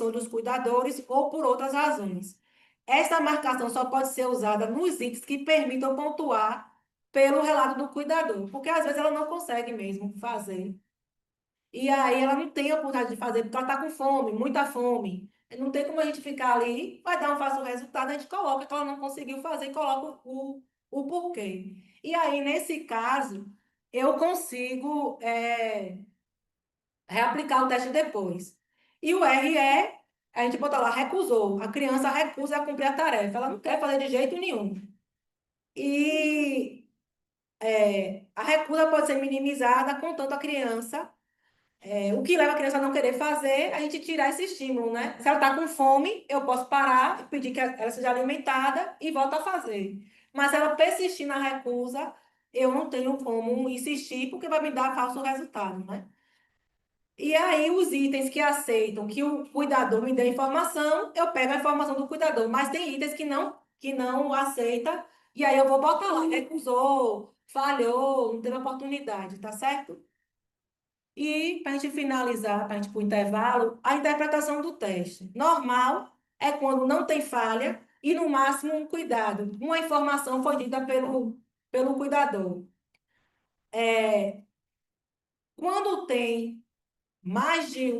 omissões dos cuidadores ou por outras razões. Esta marcação só pode ser usada nos itens que permitam pontuar pelo relato do cuidador, porque às vezes ela não consegue mesmo fazer. E aí ela não tem a oportunidade de fazer, porque ela está com fome, muita fome. Não tem como a gente ficar ali, vai dar um fácil resultado, a gente coloca que ela não conseguiu fazer e coloca o porquê. E aí, nesse caso, eu consigo reaplicar o teste depois. E o RE, a gente bota lá, recusou. A criança recusa a cumprir a tarefa, ela não quer fazer de jeito nenhum. E a recusa pode ser minimizada, contanto a criança o que leva a criança a não querer fazer, a gente tirar esse estímulo, né? Se ela está com fome, eu posso parar, pedir que ela seja alimentada e volta a fazer. Mas se ela persistir na recusa, eu não tenho como insistir, porque vai me dar falso resultado, né? E aí, os itens que aceitam que o cuidador me dê informação, eu pego a informação do cuidador. Mas tem itens que não aceita, e aí eu vou botar lá, recusou, falhou, não teve oportunidade, tá certo? E, para a gente finalizar, para a gente ir para o intervalo, a interpretação do teste. Normal é quando não tem falha e, no máximo, um cuidado. Uma informação foi dita pelo cuidador. Quando tem mais de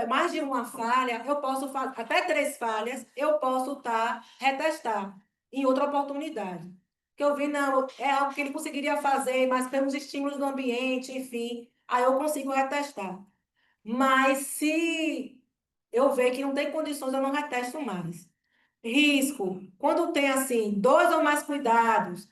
mais de uma falha, eu posso fazer, até 3 falhas, eu posso retestar em outra oportunidade. Que eu vi, não, é algo que ele conseguiria fazer, mas pelos estímulos do ambiente, enfim, aí eu consigo retestar. Mas se eu ver que não tem condições, eu não retesto mais. Risco, quando tem assim, 2 ou mais cuidados,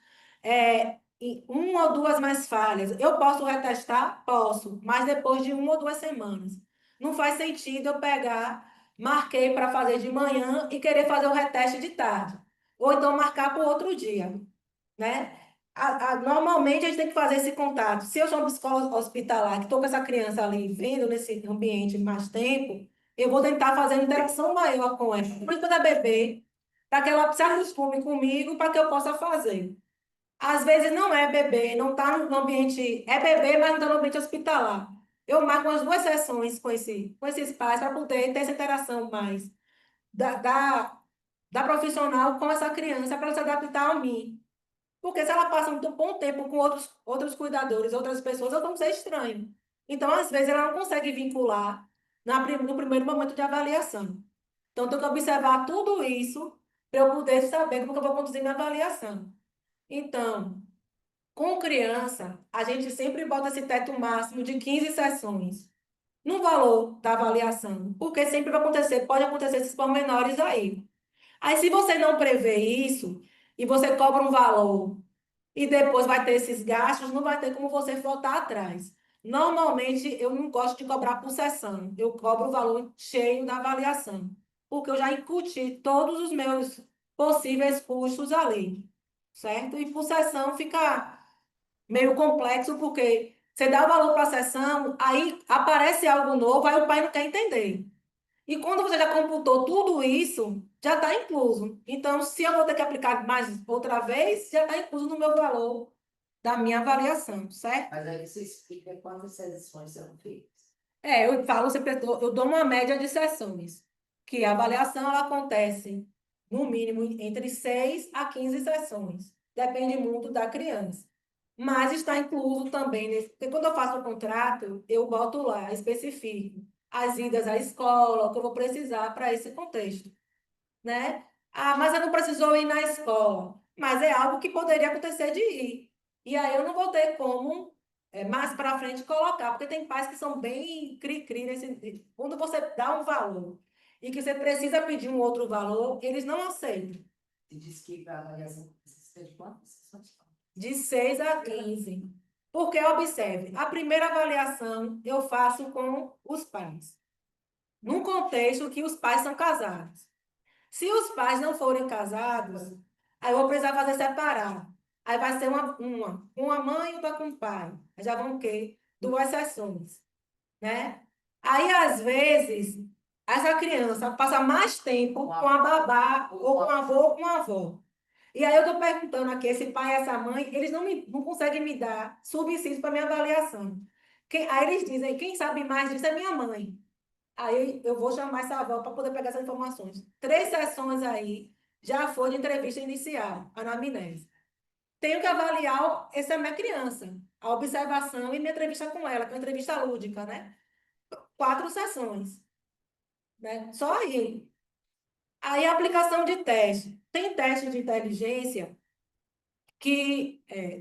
e 1 ou 2 mais falhas, eu posso retestar? Posso, mas depois de 1 ou 2 semanas. Não faz sentido eu pegar, marquei para fazer de manhã e querer fazer o reteste de tarde. Ou então marcar para o outro dia, né? Normalmente a gente tem que fazer esse contato. Se eu sou uma psicóloga hospitalar, que estou com essa criança ali, vendo nesse ambiente mais tempo, eu vou tentar fazer uma interação maior com ela. Por isso, quando é bebê, para que ela se acostume comigo, para que eu possa fazer. Às vezes não é bebê, não está no ambiente, é bebê, mas não está no ambiente hospitalar. Eu marco umas 2 sessões com esses pais para poder ter essa interação mais da, da, da profissional com essa criança, para ela se adaptar a mim. Porque se ela passa muito bom tempo com outros cuidadores, outras pessoas, eu vou ser estranho. Então, às vezes, ela não consegue vincular no primeiro momento de avaliação. Então, eu tenho que observar tudo isso para eu poder saber como que eu vou conduzir minha avaliação. Então, com criança, a gente sempre bota esse teto máximo de 15 sessões no valor da avaliação, porque sempre vai acontecer, pode acontecer esses pormenores aí. Aí, se você não prevê isso, e você cobra um valor e depois vai ter esses gastos, não vai ter como você voltar atrás. Normalmente, eu não gosto de cobrar por sessão, eu cobro o valor cheio da avaliação, porque eu já incuti todos os meus possíveis custos ali, certo? E por sessão fica meio complexo, porque você dá o valor para a sessão, aí aparece algo novo, aí o pai não quer entender. E quando você já computou tudo isso, já está incluso. Então, se eu vou ter que aplicar mais outra vez, já está incluso no meu valor da minha avaliação, certo? Mas aí você explica quantas seleções são feitas. Eu falo sempre, eu dou uma média de sessões, que a avaliação ela acontece, no mínimo, entre 6 a 15 sessões. Depende muito da criança. Mas está incluso também, porque quando eu faço o contrato, eu boto lá, especifico as idas à escola, o que eu vou precisar para esse contexto, né? Ah, mas eu não precisou ir na escola. Mas é algo que poderia acontecer de ir. E aí eu não vou ter como mais para frente colocar, porque tem pais que são bem cri-cri nesse. Quando você dá um valor e que você precisa pedir um outro valor, eles não aceitam. Você disse que a avaliação precisa de quantas sessões? De 6 a 15. Porque, observe, a primeira avaliação eu faço com os pais, num contexto que os pais são casados. Se os pais não forem casados, aí eu vou precisar fazer separado. Aí vai ser com a mãe e outra com o pai. Aí já vão o quê? 2 sessões, né? Aí, às vezes, essa criança passa mais tempo com a babá, ou com o avô, ou com a avó. E aí eu estou perguntando aqui, esse pai e essa mãe, eles não conseguem me dar subsídio para minha avaliação. Aí eles dizem, quem sabe mais disso é minha mãe. Aí eu vou chamar essa avó para poder pegar essas informações. 3 sessões aí já foi de entrevista inicial, anamnese. Tenho que avaliar essa é minha criança, a observação e minha entrevista com ela, que é uma entrevista lúdica, né? 4 sessões, né? Só aí. Aí a aplicação de teste. Tem teste de inteligência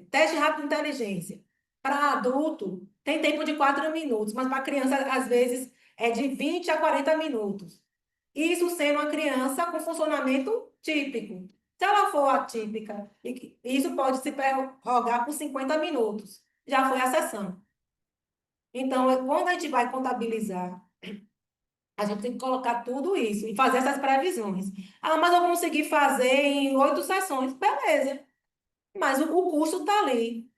teste rápido de inteligência. Para adulto, tem tempo de 4 minutos, mas para criança, às vezes, é de 20 a 40 minutos. Isso sendo uma criança com funcionamento típico. Se ela for atípica, isso pode se prorrogar por 50 minutos. Já foi a sessão. Então, quando a gente vai contabilizar, a gente tem que colocar tudo isso e fazer essas previsões. Ah, mas eu consegui fazer em 8 sessões. Beleza. Mas o custo está ali.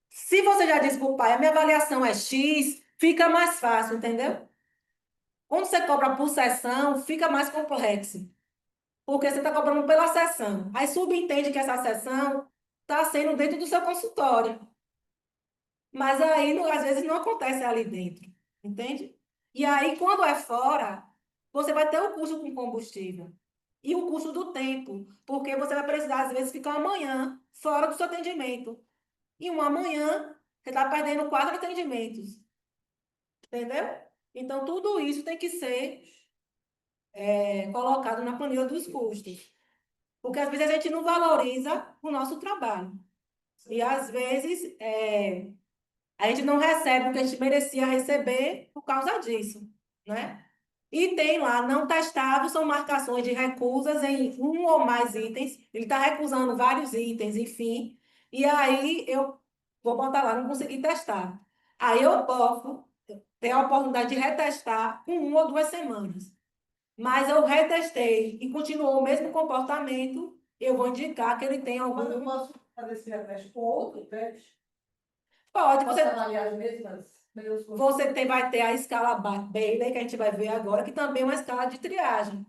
Se você já disse para o pai, a minha avaliação é X, fica mais fácil, entendeu? Quando você cobra por sessão, fica mais complexo. Porque você está cobrando pela sessão. Aí subentende que essa sessão está sendo dentro do seu consultório. Mas aí, às vezes, não acontece ali dentro. Entende? E aí, quando é fora, você vai ter o custo com combustível. E o custo do tempo. Porque você vai precisar, às vezes, ficar amanhã fora do seu atendimento. E uma manhã, você está perdendo 4 atendimentos. Entendeu? Então, tudo isso tem que ser colocado na planilha dos custos. Porque às vezes a gente não valoriza o nosso trabalho. E às vezes a gente não recebe o que a gente merecia receber por causa disso, né? E tem lá, não testado, são marcações de recusas em um ou mais itens. Ele está recusando vários itens, enfim. E aí eu vou botar lá, não consegui testar. Aí eu posso ter a oportunidade de retestar com 1 ou 2 semanas. Mas eu retestei e continuou o mesmo comportamento, eu vou indicar que ele tem Mas eu algum. posso fazer esse teste com outro teste? Pode, Posso avaliar as mesmas coisas? vai ter a escala Bailey, que a gente vai ver agora, que também é uma escala de triagem.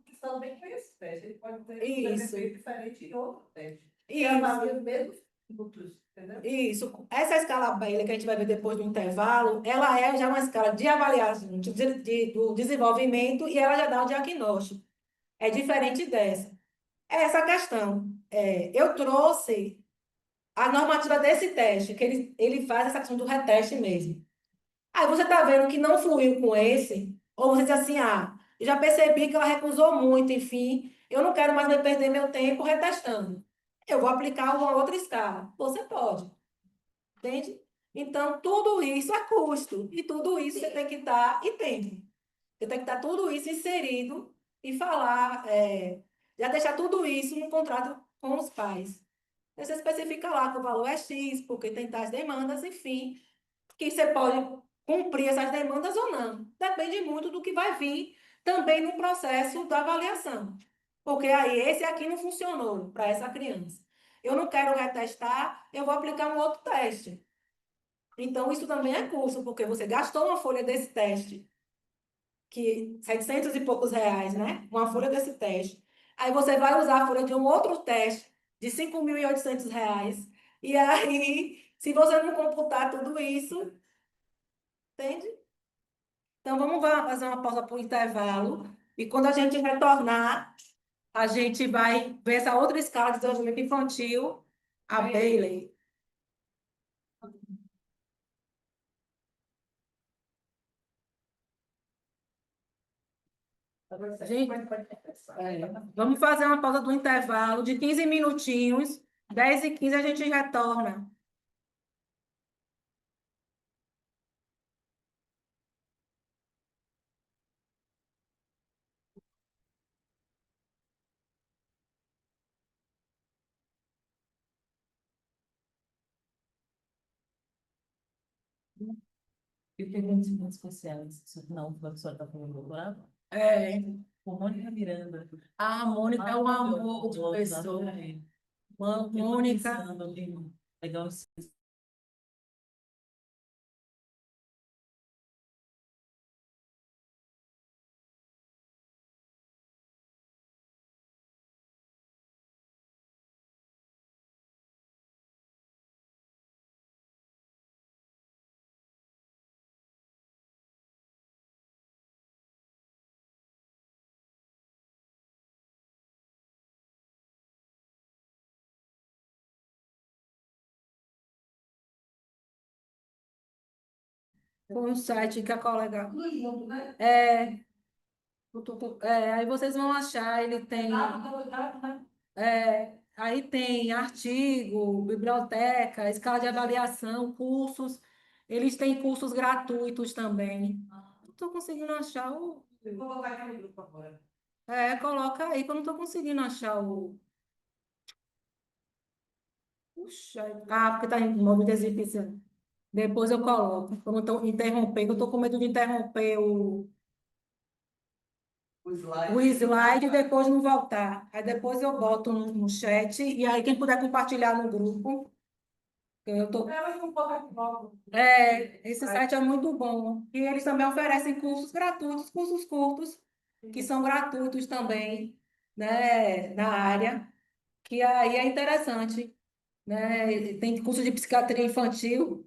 Que também foi esse teste. Ele pode ter Isso, efeito diferente em outro teste. Que isso, avalia os mesmos minutos, entendeu? isso. Essa escala Bailey, que a gente vai ver depois do intervalo, ela é já uma escala de avaliação do desenvolvimento e ela já dá o diagnóstico. É diferente dessa. É essa a questão. Eu trouxe a normativa desse teste, que ele faz essa questão do reteste mesmo. Aí você está vendo que não fluiu com esse, ou você diz assim, ah, eu já percebi que ela recusou muito, enfim, eu não quero mais perder meu tempo retestando. Eu vou aplicar uma outra escala. Você pode, entende? Então, tudo isso é custo, e tudo isso você tem que estar, entende? Você tem que estar tudo isso inserido e falar, já deixar tudo isso no contrato com os pais. Você especifica lá que o valor é X, porque tem tais demandas, enfim, que você pode cumprir essas demandas ou não. Depende muito do que vai vir também no processo da avaliação. Porque aí esse aqui não funcionou para essa criança. Eu não quero retestar, eu vou aplicar um outro teste. Então, isso também é custo, porque você gastou uma folha desse teste, que 700 e poucos reais, né? Uma folha desse teste. Aí você vai usar a folha de um outro teste de 5.800 reais. E aí, se você não computar tudo isso, entende? Então, fazer uma pausa para o intervalo. E quando a gente retornar, a gente vai ver essa outra escala de desenvolvimento infantil, a Bailey. Gente, vamos fazer uma pausa do intervalo de 15 minutinhos. 10h15 a gente retorna. E perguntas muito especiais. Não, a professora está falando doutorado? É, Com Mônica Miranda. a Mônica é um amor de pessoa. Mônica. Legal, Foi um site que a colega. Tudo junto, né? Aí vocês vão achar, ele tem. Né? Aí tem artigo, biblioteca, escala de avaliação, cursos. Eles têm cursos gratuitos também. Não estou conseguindo achar o. Vou botar aqui no grupo agora. Coloca aí, que eu não estou conseguindo achar o. Puxa, porque está em modo de exibição. Depois eu coloco. Eu não estou interrompendo, eu estou com medo de interromper o slide e depois não voltar. Aí depois eu boto no chat, e aí quem puder compartilhar no grupo. Eu tô... Mas um pouco aqui logo. Esse site é muito bom. E eles também oferecem cursos gratuitos, cursos curtos, que são gratuitos também, né, na área, que aí é interessante, né? Tem curso de psiquiatria infantil,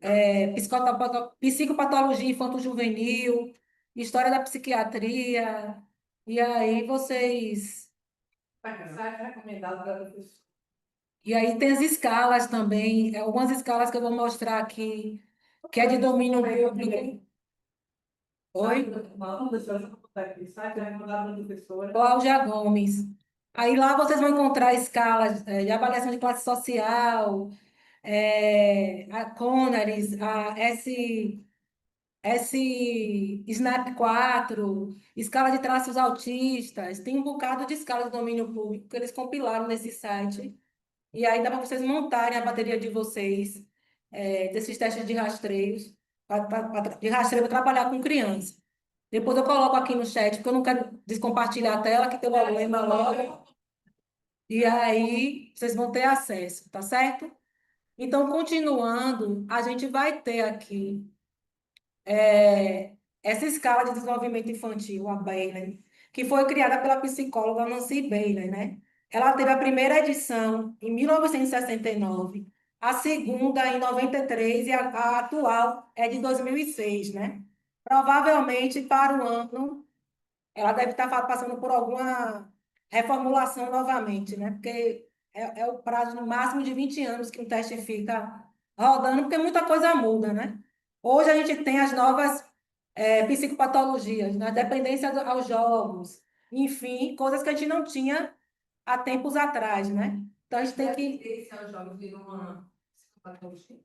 psicopatologia infanto-juvenil, história da psiquiatria, e aí vocês... Site recomendado para professor. E aí tem as escalas também, algumas escalas que eu vou mostrar aqui, que é de domínio público. Oi? Não, deixa eu botar aqui. Site recomendado para professora. Cláudia Gomes. Aí lá vocês vão encontrar escalas de avaliação de classe social, a CONARES, SNAP 4, escala de traços autistas, tem um bocado de escala de domínio público que eles compilaram nesse site. E aí dá para vocês montarem a bateria de vocês, desses testes de rastreios, de rastreio para trabalhar com criança. Depois eu coloco aqui no chat, porque eu não quero descompartilhar a tela, que tem problema logo. E aí vocês vão ter acesso, tá certo? Então, continuando, a gente vai ter aqui essa escala de desenvolvimento infantil, a Baylor, que foi criada pela psicóloga Nancy Baylor, né? Ela teve a primeira edição em 1969, a segunda em 93 e a atual é de 2006, né? Provavelmente para o ano ela deve estar passando por alguma reformulação novamente, né? Porque é o prazo no máximo de 20 anos que o teste fica rodando, porque muita coisa muda, né? Hoje a gente tem as novas psicopatologias, né? Dependência aos jogos, enfim, coisas que a gente não tinha há tempos atrás, né? Então a gente tem que. Esse é o jogo de uma psicopatologia.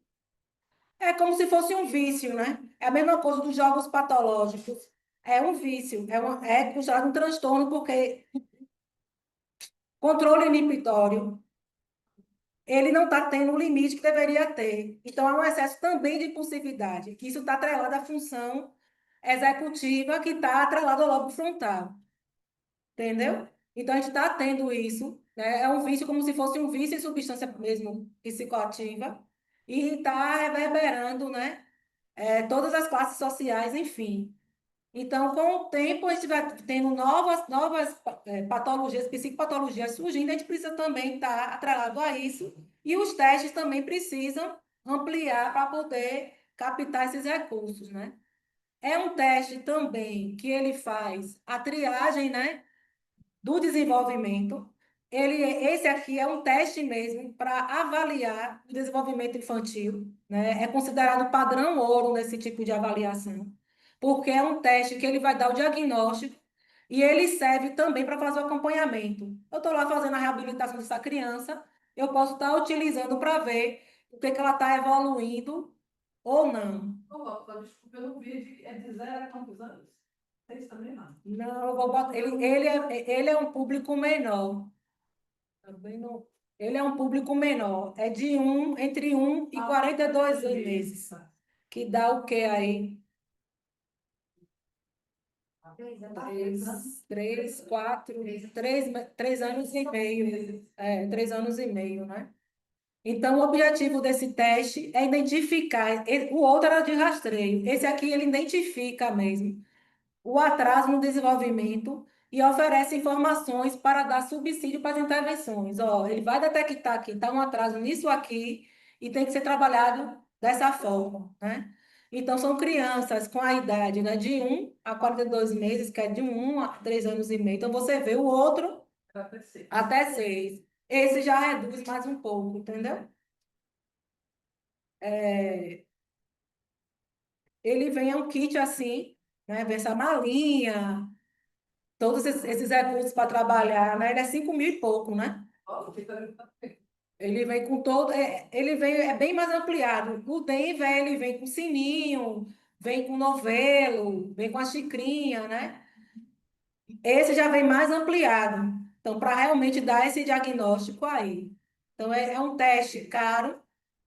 É como se fosse um vício, né? É a mesma coisa dos jogos patológicos. É um vício, é considerado um transtorno, porque controle inibitório, ele não está tendo o limite que deveria ter. Então, há um excesso também de impulsividade, que isso está atrelado à função executiva, que está atrelado ao lobo frontal. Entendeu? Então, a gente está tendo isso, né? É um vício como se fosse um vício em substância mesmo psicoativa, e está reverberando, né? Todas as classes sociais, enfim. Então, com o tempo, a gente vai tendo novas patologias, psicopatologias surgindo, a gente precisa também estar atrelado a isso, e os testes também precisam ampliar para poder captar esses recursos, né? É um teste também que ele faz a triagem, né, do desenvolvimento. Esse aqui é um teste mesmo para avaliar o desenvolvimento infantil, né? É considerado padrão ouro nesse tipo de avaliação, porque é um teste que ele vai dar o diagnóstico e ele serve também para fazer o acompanhamento. Eu estou lá fazendo a reabilitação dessa criança, eu posso estar utilizando para ver o que ela está evoluindo ou não. Desculpa, eu não vi. É de 0 a quantos anos? 6 também não. Não, eu vou botar, ele é um público menor. Também não. Ele é um público menor. É entre 1 e 42 meses. Que dá o quê aí? 3 anos e meio. 3 anos e meio, né? Então, o objetivo desse teste é identificar. O outro era de rastreio. Esse aqui ele identifica mesmo o atraso no desenvolvimento e oferece informações para dar subsídio para as intervenções. Ó, ele vai detectar que está um atraso nisso aqui e tem que ser trabalhado dessa forma, né? Então, são crianças com a idade, né, de 1 a 42 meses, que é de 1 a 3 anos e meio. Então, você vê o outro até 6. Esse já reduz mais um pouco, entendeu? Ele vem é um kit assim, né? Vem essa malinha, todos esses recursos para trabalhar, né? Ele é 5 mil e pouco, né? Ele vem com todo, ele vem, é bem mais ampliado. O Denver, ele vem com sininho, vem com novelo, vem com a xicrinha, né? Esse já vem mais ampliado. Então, para realmente dar esse diagnóstico aí. Então, é um teste caro,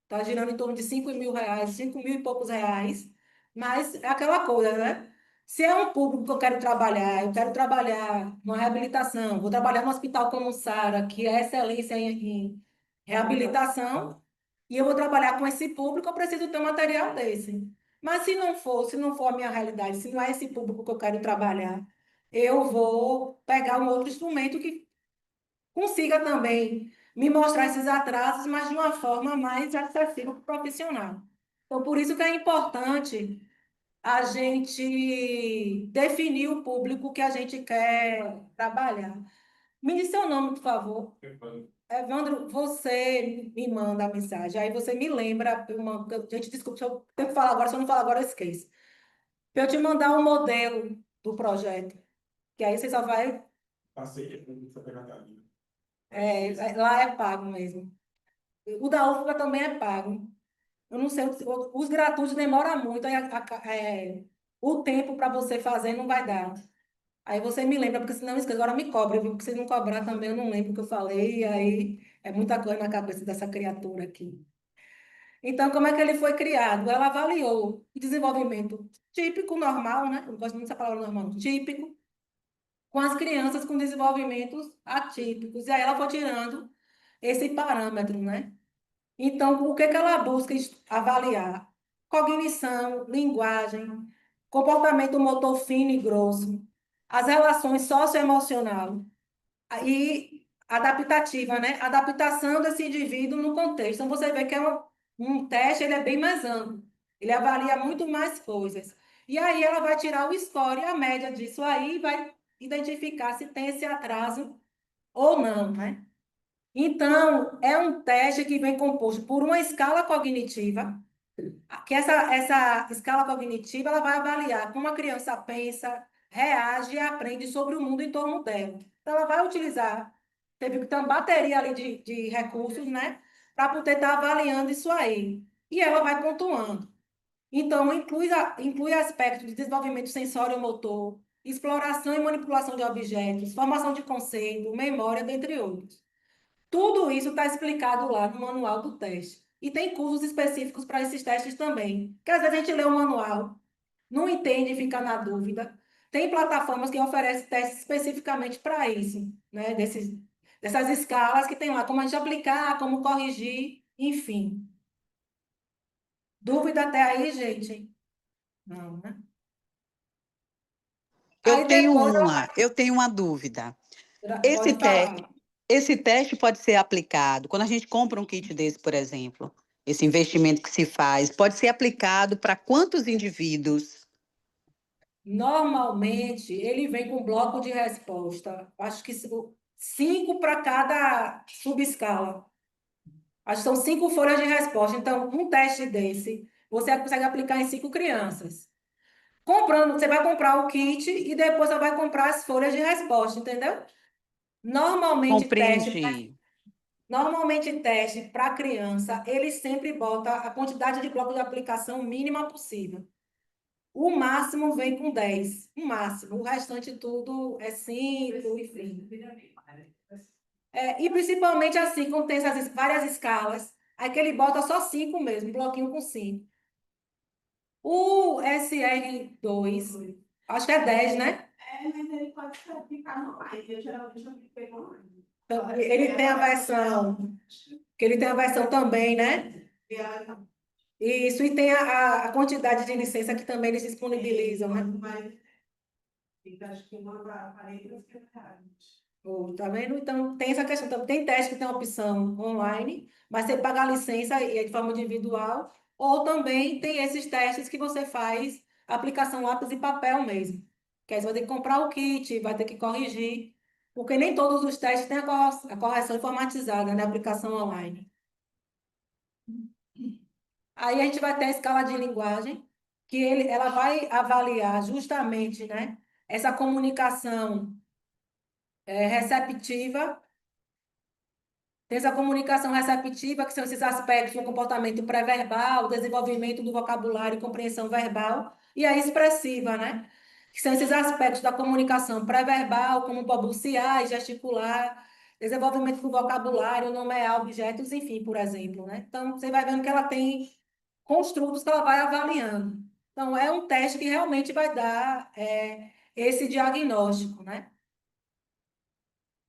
está girando em torno de 5 mil reais, 5 mil e poucos reais. Mas é aquela coisa, né? Se é um público que eu quero trabalhar numa reabilitação, vou trabalhar no hospital como Sara, que é excelência em reabilitação, e eu vou trabalhar com esse público, eu preciso ter um material desse. Mas se não for a minha realidade, se não é esse público que eu quero trabalhar, eu vou pegar um outro instrumento que consiga também me mostrar esses atrasos, mas de uma forma mais acessível para o profissional. Então, por isso que é importante a gente definir o público que a gente quer trabalhar. Me diz seu nome, por favor. Evandro, você me manda a mensagem, aí você me lembra, gente, desculpa, se eu tenho que falar agora, se eu não falar agora, eu esqueço. Para eu te mandar o modelo do projeto, que aí você só vai. Lá é pago mesmo. O da UFBA também é pago. Eu não sei, os gratuitos demoram muito, aí o tempo para você fazer não vai dar. Aí você me lembra, porque senão eu esqueço. Agora me cobra, viu? Porque se não cobrar também, eu não lembro o que eu falei, e aí é muita coisa na cabeça dessa criatura aqui. Então, como é que ele foi criado? Ela avaliou o desenvolvimento típico, normal, né? Eu não gosto muito dessa palavra normal, típico, com as crianças com desenvolvimentos atípicos. E aí ela foi tirando esse parâmetro, né? Então, o que que ela busca avaliar? Cognição, linguagem, comportamento motor fino e grosso, as relações socioemocionais e adaptativa, né? Adaptação desse indivíduo no contexto. Então, você vê que é um teste, ele é bem mais amplo. Ele avalia muito mais coisas. E aí ela vai tirar o score, a média disso aí, e vai identificar se tem esse atraso ou não, né? Então, é um teste que vem composto por uma escala cognitiva, que essa escala cognitiva ela vai avaliar como a criança pensa, reage e aprende sobre o mundo em torno dela. Então, ela vai utilizar, teve que ter uma bateria ali de recursos, né, para poder estar avaliando isso aí. E ela vai pontuando. Então, inclui aspectos de desenvolvimento sensório-motor, exploração e manipulação de objetos, formação de conceito, memória, dentre outros. Tudo isso está explicado lá no manual do teste. E tem cursos específicos para esses testes também. Que às vezes a gente lê o manual, não entende e fica na dúvida. Tem plataformas que oferecem testes especificamente para isso, né? Dessas escalas que tem lá, como a gente aplicar, como corrigir, enfim. Dúvida até aí, gente? Não, né? Aí depois Eu tenho uma dúvida. pode Esse teste, falar. esse teste pode ser aplicado quando a gente compra um kit desse, por exemplo, esse investimento que se faz, pode ser aplicado para quantos indivíduos? Normalmente, ele vem com bloco de resposta. Acho que 5 para cada subescala. Acho que são 5 folhas de resposta. Então, um teste desse, você consegue aplicar em 5 crianças. Comprando, você vai comprar o kit e depois você vai comprar as folhas de resposta, entendeu? Normalmente, Compreendi. teste para criança, ele sempre bota a quantidade de bloco de aplicação mínima possível. O máximo vem com 10. O máximo. O restante tudo é 5, enfim. E principalmente assim, quando tem essas várias escalas, aí que ele bota só 5 mesmo, um bloquinho com 5. O SR2, acho que é 10, né? Mas ele pode ficar no online. Eu geralmente eu fico online. Então, ele tem a versão, que ele tem a versão também, né? Isso, e tem a quantidade de licença que também eles disponibilizam, né? Acho que uma aparelho que é. Tá vendo? Então, tem essa questão. Então, tem teste que tem a opção online, mas você paga a licença e é de forma individual, ou também tem esses testes que você faz aplicação lápis e papel mesmo. Que aí você vai ter que comprar o kit, vai ter que corrigir, porque nem todos os testes têm a correção informatizada, né? Aplicação online. Aí a gente vai ter a escala de linguagem. que ela vai avaliar justamente, né, essa comunicação receptiva. Tem essa comunicação receptiva, que são esses aspectos do comportamento pré-verbal, desenvolvimento do vocabulário e compreensão verbal, e a expressiva, né? Que são esses aspectos da comunicação pré-verbal, como balbuciar e gesticular, desenvolvimento do vocabulário, nomear objetos, enfim, por exemplo, né? Então, você vai vendo que ela tem construtos que ela vai avaliando. Então, é um teste que realmente vai dar esse diagnóstico, né?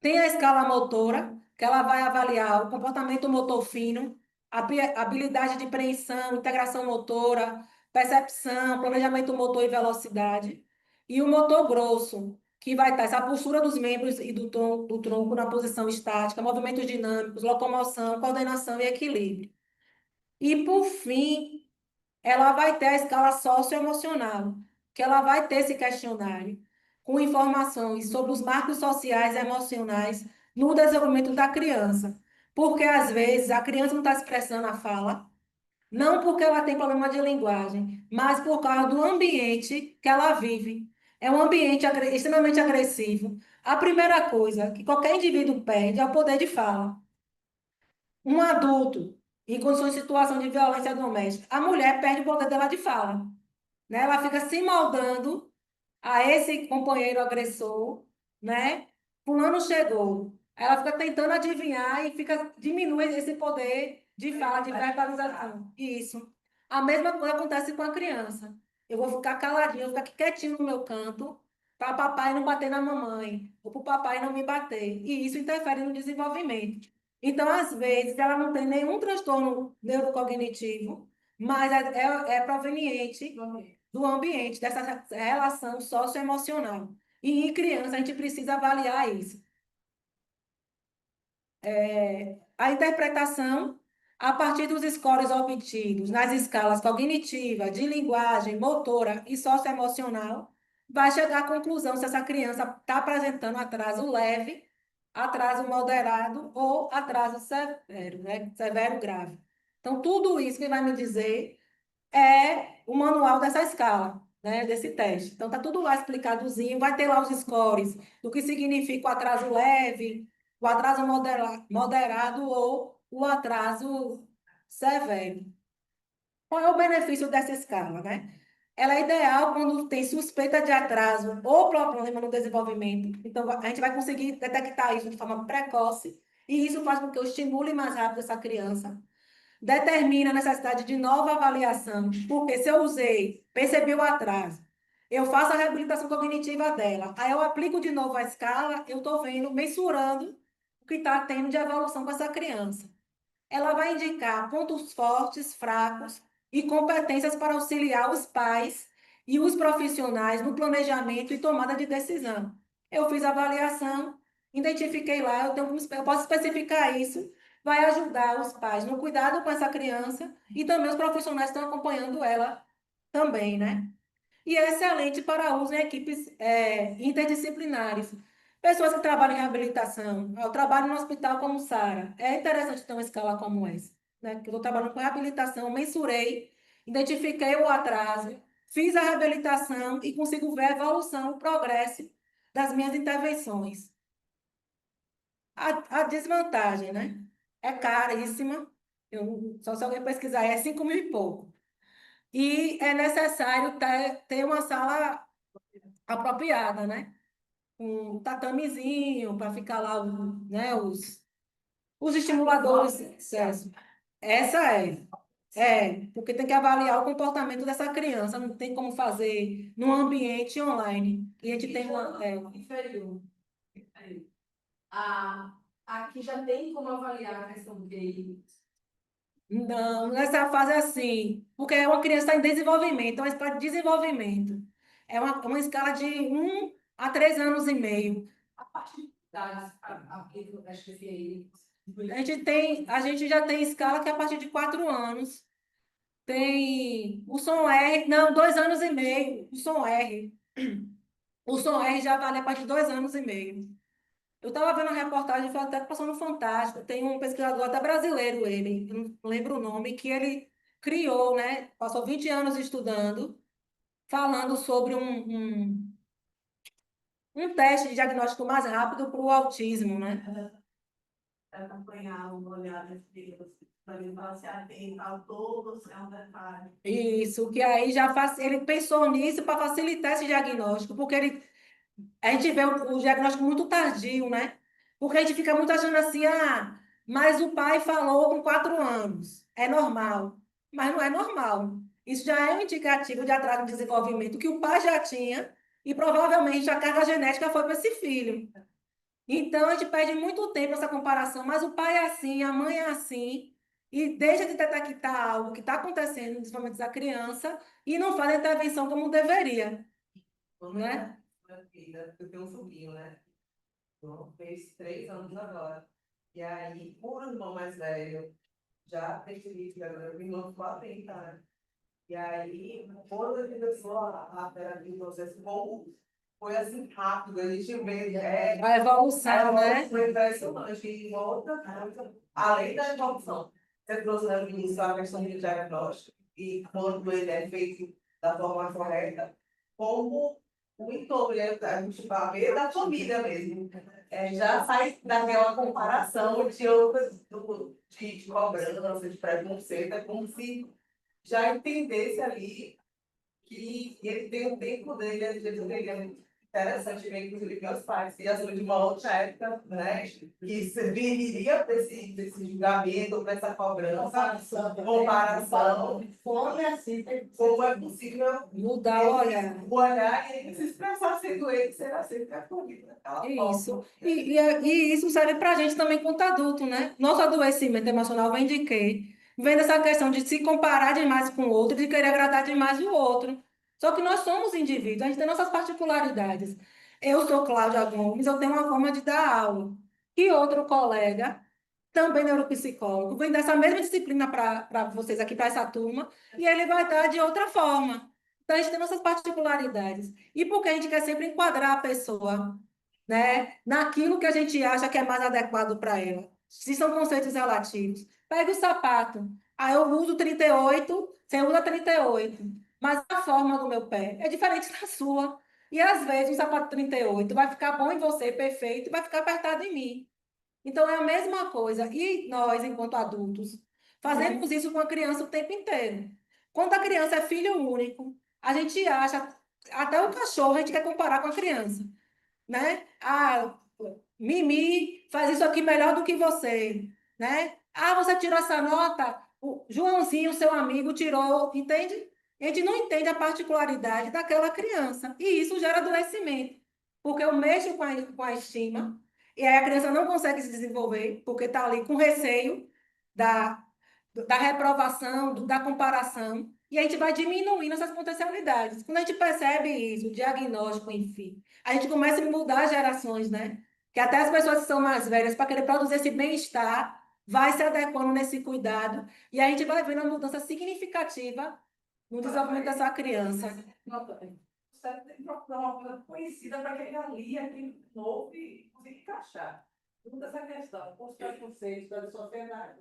Tem a escala motora, que ela vai avaliar o comportamento motor fino, habilidade de preensão, integração motora, percepção, planejamento motor e velocidade. E o motor grosso, que vai estar essa postura dos membros e do tronco na posição estática, movimentos dinâmicos, locomoção, coordenação e equilíbrio. E, por fim, ela vai ter a escala socioemocional, que ela vai ter esse questionário com informações sobre os marcos sociais e emocionais no desenvolvimento da criança. Porque, às vezes, a criança não está expressando a fala, não porque ela tem problema de linguagem, mas por causa do ambiente que ela vive. É um ambiente extremamente agressivo. A primeira coisa que qualquer indivíduo perde é o poder de fala. Um adulto em condições de situação de violência doméstica, a mulher perde o poder dela de fala, né? Ela fica se moldando a esse companheiro agressor, né? Fulano chegou. Aí ela fica tentando adivinhar e fica diminui esse poder de fala, de verbalização. Isso. A mesma coisa acontece com a criança. Eu vou ficar caladinho, eu vou ficar aqui quietinho no meu canto, para papai não bater na mamãe, ou para o papai não me bater. E isso interfere no desenvolvimento. Então, às vezes, ela não tem nenhum transtorno neurocognitivo, mas é proveniente do ambiente, dessa relação socioemocional. E em criança, a gente precisa avaliar isso. A interpretação, a partir dos scores obtidos nas escalas cognitiva, de linguagem, motora e socioemocional, vai chegar à conclusão se essa criança está apresentando atraso leve, atraso moderado ou atraso severo, né? Severo grave. Então, tudo isso que vai me dizer é o manual dessa escala, né, desse teste. Então, tá tudo lá explicadozinho, vai ter lá os scores do que significa o atraso leve, o atraso moderado ou o atraso severo. Qual é o benefício dessa escala, né? Ela é ideal quando tem suspeita de atraso ou problema no desenvolvimento. Então, a gente vai conseguir detectar isso de forma precoce, e isso faz com que eu estimule mais rápido essa criança. Determina a necessidade de nova avaliação, porque se eu usei, percebi o atraso, eu faço a reabilitação cognitiva dela, aí eu aplico de novo a escala, eu estou vendo, mensurando o que está tendo de evolução com essa criança. Ela vai indicar pontos fortes, fracos e competências para auxiliar os pais e os profissionais no planejamento e tomada de decisão. Eu fiz a avaliação, identifiquei lá, eu posso especificar isso, vai ajudar os pais no cuidado com essa criança e também os profissionais que estão acompanhando ela também, né? E é excelente para uso em equipes interdisciplinares. Pessoas que trabalham em reabilitação, eu trabalho no hospital como Sara. É interessante ter uma escala como essa, né? Que eu estou trabalhando com reabilitação, mensurei, identifiquei o atraso, fiz a reabilitação e consigo ver a evolução, o progresso das minhas intervenções. A desvantagem, né? É caríssima. Só se alguém pesquisar, é 5 mil e pouco. E é necessário ter uma sala apropriada, né? Um tatamezinho para ficar lá, né? Os estimuladores de sucesso. Essa é. É, porque tem que avaliar o comportamento dessa criança, não tem como fazer num ambiente online. E a gente tem uma. Inferior. Aí. Aqui já tem como avaliar a questão do QI. Não, nessa fase é assim, porque é uma criança em desenvolvimento, é uma escala de desenvolvimento. É uma escala de 1 a 3 anos e meio. A partir de idades, acho que QI. A gente já tem escala que é a partir de 4 anos. Tem o som R, não, 2 anos e meio, o som R. O som R já vale a partir de 2 anos e meio. Eu estava vendo a reportagem, foi até que passou no Fantástico. Tem um pesquisador até brasileiro, ele, eu não lembro o nome, que ele criou, né? Passou 20 anos estudando falando sobre um teste de diagnóstico mais rápido para o autismo, né? Acompanhar uma olhada nesse livro, para ele falar assim, tem todos, é um detalhe. Isso, que aí já faz, ele pensou nisso para facilitar esse diagnóstico, porque a gente vê o diagnóstico muito tardio, né? Porque a gente fica muito achando assim, mas o pai falou com 4 anos, é normal. Mas não é normal. Isso já é um indicativo de atraso no desenvolvimento que o pai já tinha e provavelmente a carga genética foi para esse filho. Então, a gente perde muito tempo nessa comparação, mas o pai é assim, a mãe é assim, e deixa de detectar algo que está acontecendo no desenvolvimento da criança e não faz a intervenção como deveria, né? Minha filha, eu tenho um sobrinho, né? Então, fez 3 anos agora. E aí, o irmão mais velho já percebi que agora o irmão ficou há 30 anos. E aí, quando ele começou a terapia, o processo bom, foi assim rápido, a gente vê A evolução, né? foi impressionante. E outra coisa, além da evolução, você trouxe no início a questão do diagnóstico, e quando ele é feito da forma correta, como o entorno, né, a gente fala meio da família mesmo, já sai daquela comparação de outras, de cobrança, de preconceito, é como se já entendesse ali que ele tem o tempo dele, às vezes ele é muito interessante ver, inclusive, meus pais, que já são de uma outra época, né, que serviria para esse julgamento, para essa cobrança, comparação, como é possível Mudar o olhar. o olhar e ele se expressar sendo ele, será sempre acolhido daquela forma. Isso. E isso serve para a gente também quanto adulto, né? Nosso adoecimento emocional vem de quê? Vem dessa questão de se comparar demais com o outro, de querer agradar demais o outro. Só que nós somos indivíduos, a gente tem nossas particularidades. Eu sou Cláudia Gomes, eu tenho uma forma de dar aula. E outro colega, também neuropsicólogo, vem dessa mesma disciplina para vocês aqui, para essa turma, e ele vai dar de outra forma. Então, a gente tem nossas particularidades. E porque a gente quer sempre enquadrar a pessoa, né, naquilo que a gente acha que é mais adequado para ela. Se são conceitos relativos. Pega o sapato. Eu uso 38, você usa 38. Mas a forma do meu pé é diferente da sua. E às vezes o sapato 38 vai ficar bom em você, perfeito, e vai ficar apertado em mim. Então é a mesma coisa. E nós, enquanto adultos, fazemos isso com a criança o tempo inteiro. Quando a criança é filho único, a gente acha, até o cachorro a gente quer comparar com a criança, né? Mimi faz isso aqui melhor do que você, né? Você tirou essa nota, o Joãozinho, seu amigo, tirou, entende? A gente não entende a particularidade daquela criança. E isso gera adoecimento, porque eu mexo com a estima, e aí a criança não consegue se desenvolver, porque está ali com receio da, da reprovação, da comparação, e a gente vai diminuindo essas potencialidades. Quando a gente percebe isso, o diagnóstico, enfim, a gente começa a mudar as gerações, né? Que até as pessoas que são mais velhas, para querer produzir esse bem-estar, vai se adequando nesse cuidado, e a gente vai vendo uma mudança significativa no desenvolvimento dessa criança. Você tem que procurar uma coisa conhecida para aquele ali, aquele novo e conseguir encaixar. Muda essa questão, com os preconceitos da sociedade.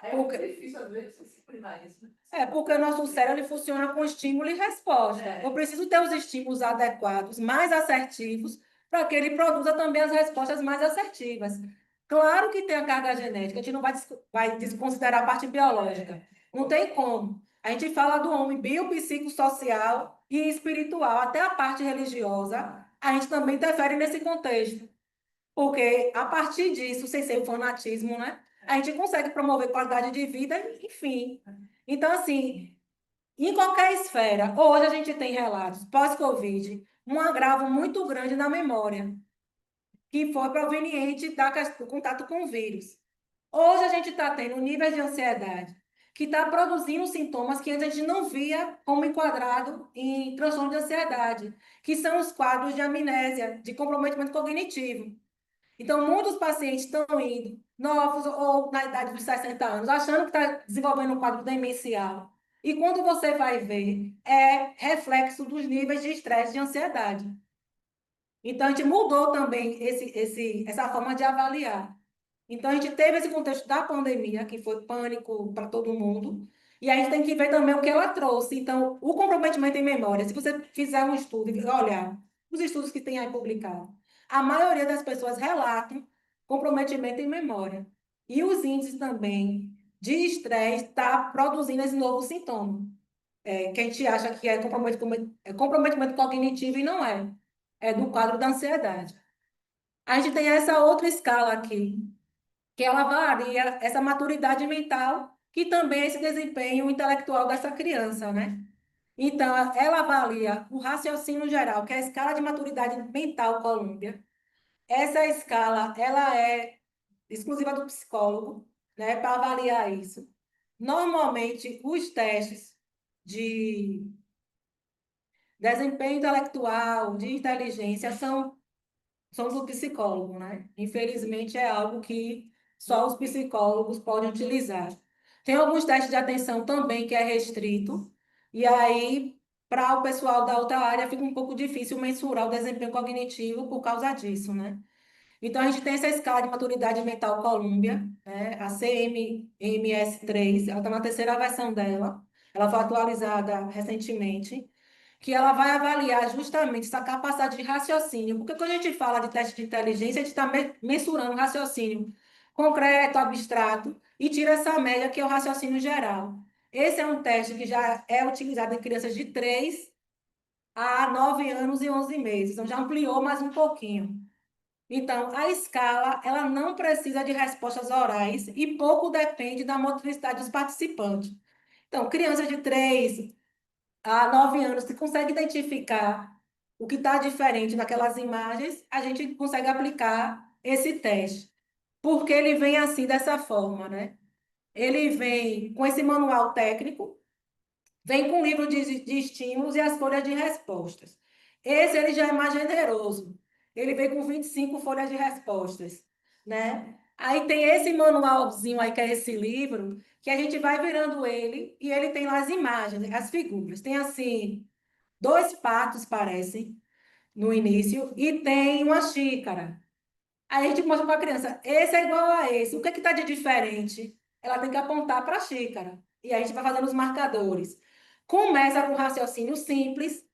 É muito difícil, às vezes, disciplinar isso. Porque o nosso cérebro ele funciona com estímulo e resposta. Eu preciso ter os estímulos adequados, mais assertivos, para que ele produza também as respostas mais assertivas. Claro que tem a carga genética, a gente não vai desconsiderar a parte biológica. Não tem como. A gente fala do homem biopsicossocial e espiritual, até a parte religiosa, a gente também interfere nesse contexto. Porque a partir disso, sem ser o fanatismo, né? A gente consegue promover qualidade de vida, enfim. Então, assim, em qualquer esfera, hoje a gente tem relatos pós-Covid, um agravo muito grande na memória, que foi proveniente do contato com o vírus. Hoje a gente está tendo níveis de ansiedade, que está produzindo sintomas que antes a gente não via como enquadrado em transtorno de ansiedade, que são os quadros de amnésia, de comprometimento cognitivo. Então, muitos pacientes estão indo, novos ou na idade dos 60 anos, achando que está desenvolvendo um quadro demencial. E quando você vai ver, é reflexo dos níveis de estresse e de ansiedade. Então, a gente mudou também essa forma de avaliar. Então, a gente teve esse contexto da pandemia, que foi pânico para todo mundo, E a gente tem que ver também o que ela trouxe. Então, o comprometimento em memória, se você fizer um estudo e olhar os estudos que tem aí publicados, a maioria das pessoas relatam comprometimento em memória. E os índices também de estresse está produzindo esse novo sintoma, que a gente acha que é comprometimento cognitivo e não é. É do quadro da ansiedade. A gente tem essa outra escala aqui, que ela varia essa maturidade mental, que também é esse desempenho intelectual dessa criança, né? Então, ela avalia o raciocínio geral, que é a escala de maturidade mental Columbia. Essa escala, ela é exclusiva do psicólogo, né, para avaliar isso. Normalmente, os testes de desempenho intelectual, de inteligência, são do psicólogo, né? Infelizmente, é algo que só os psicólogos podem utilizar. Tem alguns testes de atenção também que é restrito, e aí, para o pessoal da outra área, fica um pouco difícil mensurar o desempenho cognitivo por causa disso, né? Então, a gente tem essa escala de maturidade mental Columbia, né? A CMMS3, ela está na terceira versão dela, ela foi atualizada recentemente, que ela vai avaliar justamente essa capacidade de raciocínio, porque quando a gente fala de teste de inteligência, a gente está mensurando o raciocínio concreto, abstrato, e tira essa média, que é o raciocínio geral. Esse é um teste que já é utilizado em crianças de 3 a 9 anos e 11 meses, então já ampliou mais um pouquinho. Então, a escala, ela não precisa de respostas orais e pouco depende da motricidade dos participantes. Então, crianças de 3 a 9 anos que consegue identificar o que está diferente naquelas imagens, a gente consegue aplicar esse teste. Porque ele vem assim, dessa forma, né? Ele vem com esse manual técnico, vem com o livro de estímulos e as folhas de respostas. Esse ele já é mais generoso. Ele vem com 25 folhas de respostas, né? Aí tem esse manualzinho aí, que é esse livro, que a gente vai virando ele, e ele tem lá as imagens, as figuras. Tem assim, dois patos, parecem, no início, e tem uma xícara. Aí a gente mostra para a criança, esse é igual a esse. O que está de diferente? Ela tem que apontar para a xícara. E aí a gente vai fazendo os marcadores. Começa com raciocínio simples,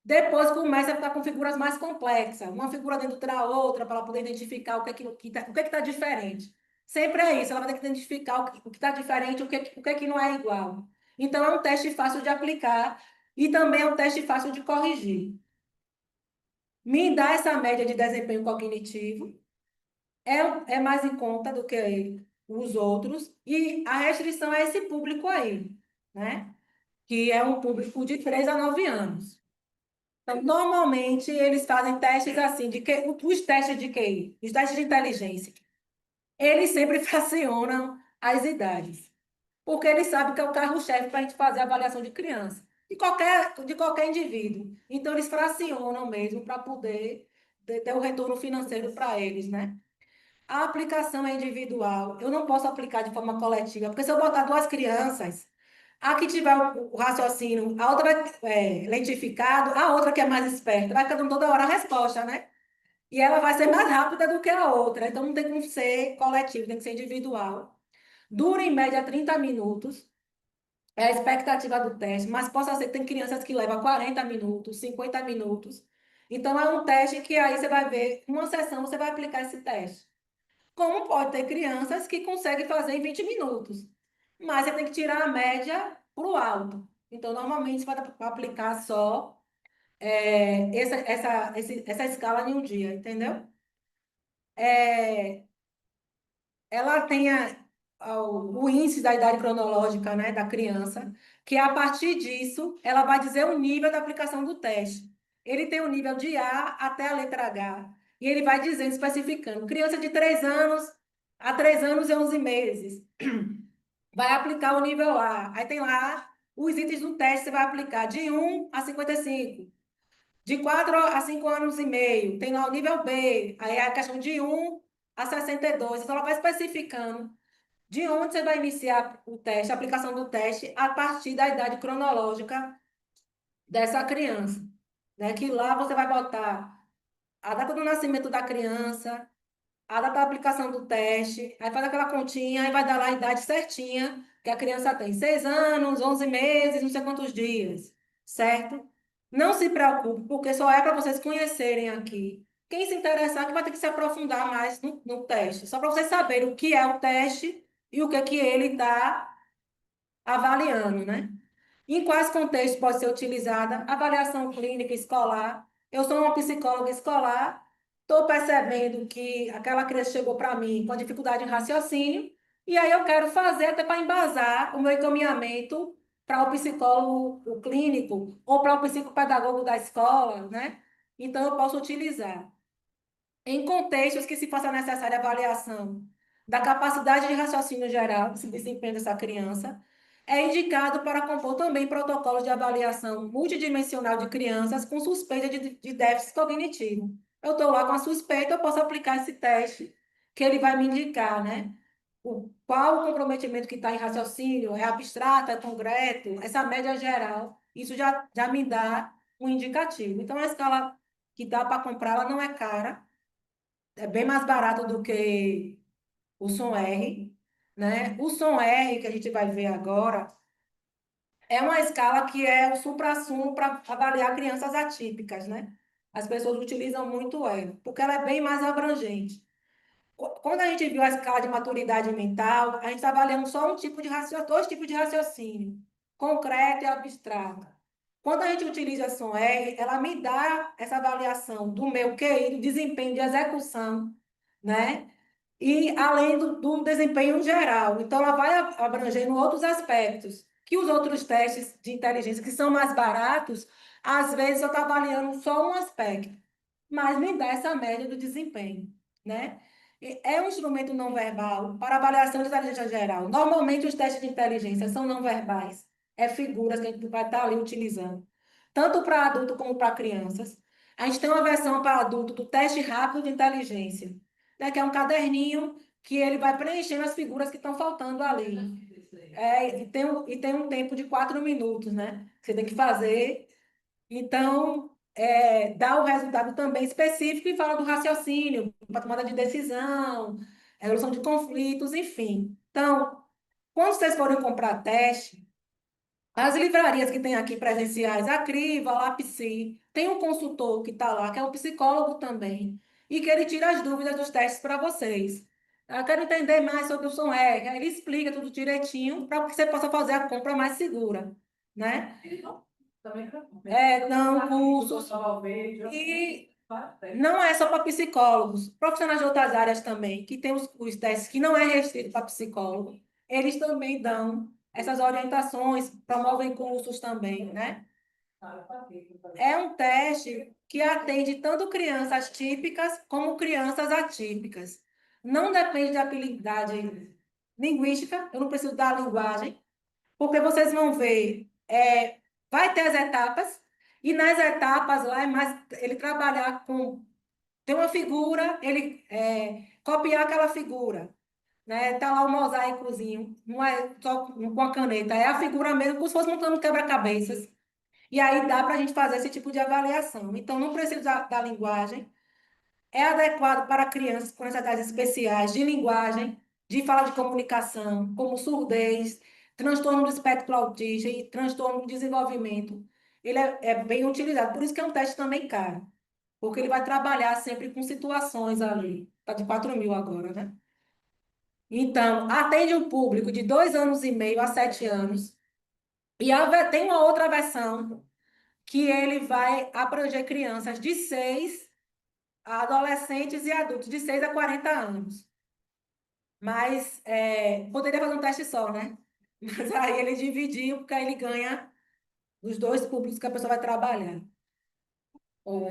depois começa a ficar com figuras mais complexas. Uma figura dentro da outra, para ela poder identificar o que está diferente. Sempre é isso, ela vai ter que identificar o que está diferente, o que não é igual. Então, é um teste fácil de aplicar e também é um teste fácil de corrigir. Me dá essa média de desempenho cognitivo, é mais em conta do que os outros, e a restrição é esse público aí, né? Que é um público de 3 a 9 anos. Então, normalmente, eles fazem testes assim, os testes de QI, os testes de inteligência, eles sempre fracionam as idades, porque eles sabem que é o carro-chefe para a gente fazer a avaliação de criança, de qualquer indivíduo. Então, eles fracionam mesmo para poder ter o retorno financeiro para eles, né? A aplicação é individual. Eu não posso aplicar de forma coletiva, porque se eu botar duas crianças, a que tiver o raciocínio, a outra lentificado, a outra que é mais esperta, vai ficar dando toda hora a resposta, né? E ela vai ser mais rápida do que a outra. Então, não tem como ser coletivo, tem que ser individual. Dura, em média, 30 minutos. É a expectativa do teste, mas possa ser que tem crianças que levam 40 minutos, 50 minutos. Então, é um teste que aí você vai ver, uma sessão você vai aplicar esse teste. Como pode ter crianças que conseguem fazer em 20 minutos, mas você tem que tirar a média para o alto. Então, normalmente, você vai aplicar só essa escala em um dia, entendeu? Ela tem o índice da idade cronológica, né, da criança, que a partir disso, ela vai dizer o nível da aplicação do teste. Ele tem o nível de A até a letra H, e ele vai dizendo, especificando, criança de 3 anos a 3 anos e 11 meses, vai aplicar o nível A. Aí tem lá os itens do teste, você vai aplicar de 1 a 55, de 4 a 5 anos e meio, tem lá o nível B, aí é a questão de 1 a 62, então ela vai especificando de onde você vai iniciar o teste, a aplicação do teste, a partir da idade cronológica dessa criança, né? Que lá você vai botar a data do nascimento da criança, a data da aplicação do teste, aí faz aquela continha, aí vai dar lá a idade certinha que a criança tem, 6 anos, 11 meses, não sei quantos dias, certo? Não se preocupe, porque só é para vocês conhecerem aqui. Quem se interessar que vai ter que se aprofundar mais no teste, só para vocês saberem o que é o teste e o que é que ele está avaliando, né? Em quais contextos pode ser utilizada? Avaliação clínica escolar. Eu sou uma psicóloga escolar, estou percebendo que aquela criança chegou para mim com dificuldade de raciocínio, e aí eu quero fazer até para embasar o meu encaminhamento para o psicólogo o clínico ou para o psicopedagogo da escola, né? Então, eu posso utilizar. Em contextos que se faça necessária avaliação da capacidade de raciocínio geral, que se desempenho dessa criança, é indicado para compor também protocolos de avaliação multidimensional de crianças com suspeita de déficit cognitivo. Eu estou lá com a suspeita, eu posso aplicar esse teste que ele vai me indicar, né? Qual o comprometimento que está em raciocínio, é abstrato, é concreto, essa média geral, isso já me dá um indicativo. Então, a escala que dá para comprar, ela não é cara, é bem mais barato do que o som R, né? O som R que a gente vai ver agora é uma escala que é o suprassumo para avaliar crianças atípicas, né? As pessoas utilizam muito ela, porque ela é bem mais abrangente. Quando a gente viu a escala de maturidade mental, a gente está avaliando só um tipo de raciocínio, dois tipos de raciocínio, concreto e abstrato. Quando a gente utiliza a som R, ela me dá essa avaliação do meu QI, do desempenho de execução, né? E além do desempenho geral. Então, ela vai abrangendo outros aspectos, que os outros testes de inteligência, que são mais baratos, às vezes eu estou avaliando só um aspecto, mas me dá essa média do desempenho, né? É um instrumento não verbal para avaliação de inteligência geral. Normalmente, os testes de inteligência são não verbais. É figuras que a gente vai estar ali utilizando, tanto para adulto como para crianças. A gente tem uma versão para adulto do teste rápido de inteligência, né, que é um caderninho que ele vai preenchendo as figuras que estão faltando ali. E tem um tempo de 4 minutos, né? Que você tem que fazer. Então, dá o resultado também específico e fala do raciocínio, para tomada de decisão, resolução de conflitos, enfim. Então, quando vocês forem comprar teste, as livrarias que tem aqui presenciais, a Criva, a Lapsi, tem um consultor que está lá, que é um psicólogo também, e que ele tira as dúvidas dos testes para vocês. Eu quero entender mais sobre o som R, aí ele explica tudo direitinho para que você possa fazer a compra mais segura, né? Não, cursos. E não é só para psicólogos, profissionais de outras áreas também, que tem os testes que não é restrito para psicólogo, eles também dão essas orientações, promovem cursos também, né? É um teste que atende tanto crianças típicas como crianças atípicas. Não depende da habilidade linguística, eu não preciso da linguagem, porque vocês vão ver, vai ter as etapas, e nas etapas lá é mais ele trabalhar com, tem uma figura, ele copiar aquela figura, né? Tá lá o mosaicozinho, não é só com a caneta, é a figura mesmo, como se fosse montando um quebra-cabeças. E aí dá para a gente fazer esse tipo de avaliação. Então, não precisa da linguagem, é adequado para crianças com necessidades especiais de linguagem, de fala de comunicação, como surdez, transtorno do espectro autista e transtorno do desenvolvimento. Ele é bem utilizado, por isso que é um teste também caro, porque ele vai trabalhar sempre com situações ali. Está de 4.000 agora, né? Então, atende um público de 2 anos e meio a 7 anos, e tem uma outra versão que ele vai abranger crianças de 6 a adolescentes e adultos de 6 a 40 anos. Mas poderia fazer um teste só, né? Mas aí ele dividiu, porque aí ele ganha os dois públicos que a pessoa vai trabalhar. O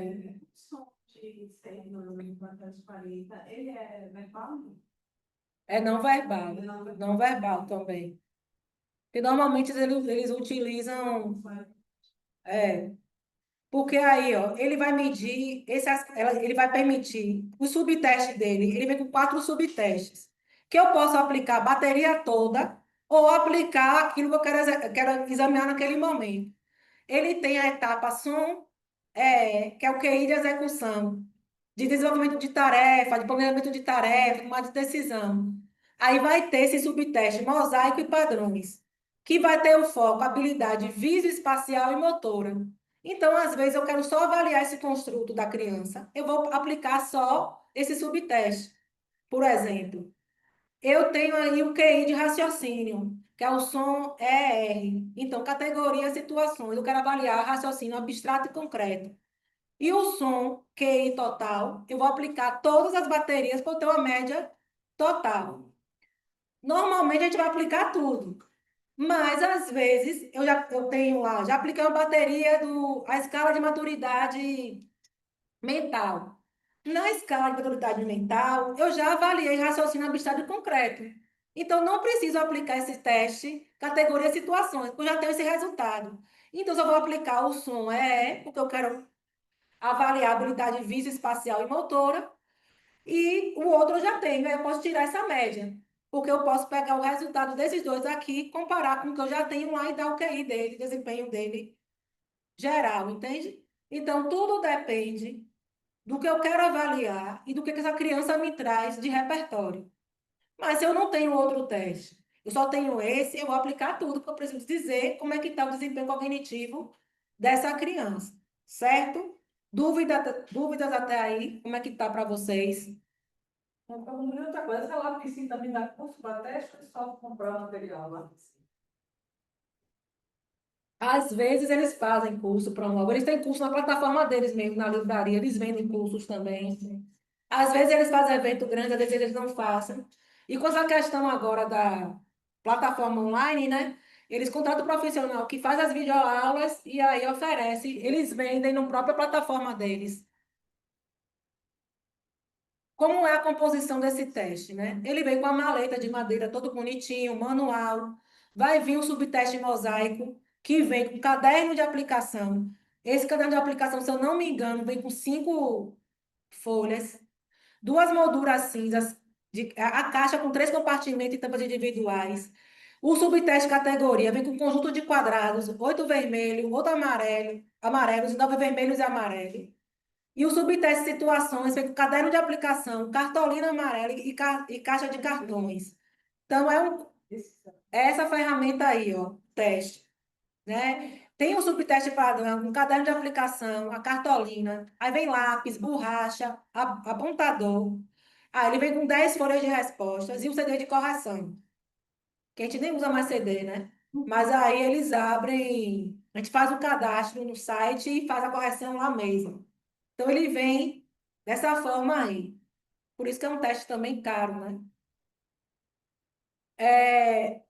som de 100 anos enquanto as 40, ele é verbal? É não verbal, não verbal também. E normalmente eles utilizam, é, porque aí, ó, ele vai medir, ele vai permitir o subteste dele, ele vem com 4 subtestes, que eu posso aplicar a bateria toda ou aplicar aquilo que eu quero examinar naquele momento. Ele tem a etapa som, que é o QI de execução. de desenvolvimento de tarefa, de planejamento de tarefa, tomada de decisão. Aí vai ter esse subteste mosaico e padrões, que vai ter o foco habilidade visoespacial e motora. Então, às vezes, eu quero só avaliar esse construto da criança, eu vou aplicar só esse subteste. Por exemplo, eu tenho aí o QI de raciocínio, que é o som ER. Então, categoria situações, eu quero avaliar raciocínio abstrato e concreto. E o som QI total, eu vou aplicar todas as baterias para eu ter uma média total. Normalmente a gente vai aplicar tudo, mas às vezes eu tenho lá, já apliquei uma bateria a escala de maturidade mental. Na escala de maturidade mental, eu já avaliei raciocínio abstrato e concreto. Então, não preciso aplicar esse teste, categoria situações, porque eu já tenho esse resultado. Então, se eu vou aplicar o som porque eu quero avaliar a habilidade visoespacial e motora, e o outro eu já tenho, aí eu posso tirar essa média, porque eu posso pegar o resultado desses dois aqui, comparar com o que eu já tenho lá e dar o QI dele, desempenho dele geral, entende? Então, tudo depende do que eu quero avaliar e do que essa criança me traz de repertório. Mas se eu não tenho outro teste, eu só tenho esse, eu vou aplicar tudo, porque eu preciso dizer como é que está o desempenho cognitivo dessa criança, certo? Dúvidas até aí? Como é que está para vocês? Então, outra coisa, essa lá piscina também dá curso para teste, é só comprar material lá. Às vezes eles fazem curso, promovem. Eles têm curso na plataforma deles mesmo, na livraria, eles vendem cursos também. Às vezes eles fazem evento grande, às vezes eles não fazem. E com essa questão agora da plataforma online, né? Eles contratam um profissional que faz as videoaulas e aí oferece, eles vendem na própria plataforma deles. Como é a composição desse teste, né? Ele vem com a maleta de madeira todo bonitinho, manual. Vai vir um subteste mosaico que vem com caderno de aplicação. Esse caderno de aplicação, se eu não me engano, vem com 5 folhas, duas molduras cinzas, a caixa com 3 compartimentos e tampas individuais. O subteste categoria vem com um conjunto de quadrados, 8 vermelhos, outro amarelos, e 9 vermelhos e amarelos. E o subteste situações vem com caderno de aplicação, cartolina amarela e caixa de cartões. Então, é essa ferramenta aí, ó, teste, né? Tem o subteste padrão, um caderno de aplicação, a cartolina, aí vem lápis, borracha, apontador. Aí ele vem com 10 folhas de respostas e um CD de correção, que a gente nem usa mais CD, né? Mas aí eles abrem, a gente faz o cadastro no site e faz a correção lá mesmo. Então, ele vem dessa forma aí. Por isso que é um teste também caro, né? É,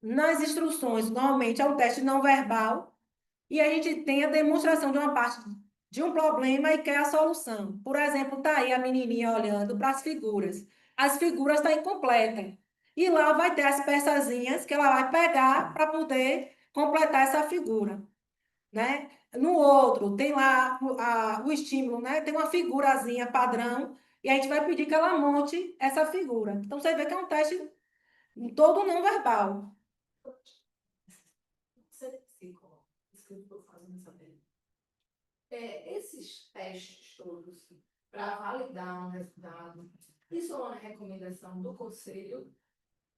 nas instruções, normalmente é um teste não verbal e a gente tem a demonstração de uma parte de um problema e quer a solução. Por exemplo, está aí a menininha olhando para as figuras. As figuras estão incompletas. E lá vai ter as peçazinhas que ela vai pegar para poder completar essa figura, né? No outro, tem lá o estímulo, né? Tem uma figurazinha padrão, e a gente vai pedir que ela monte essa figura. Então, você vê que é um teste todo não verbal. Isso que eu estou fazendo saber. Esses testes todos, para validar um resultado, isso é uma recomendação do conselho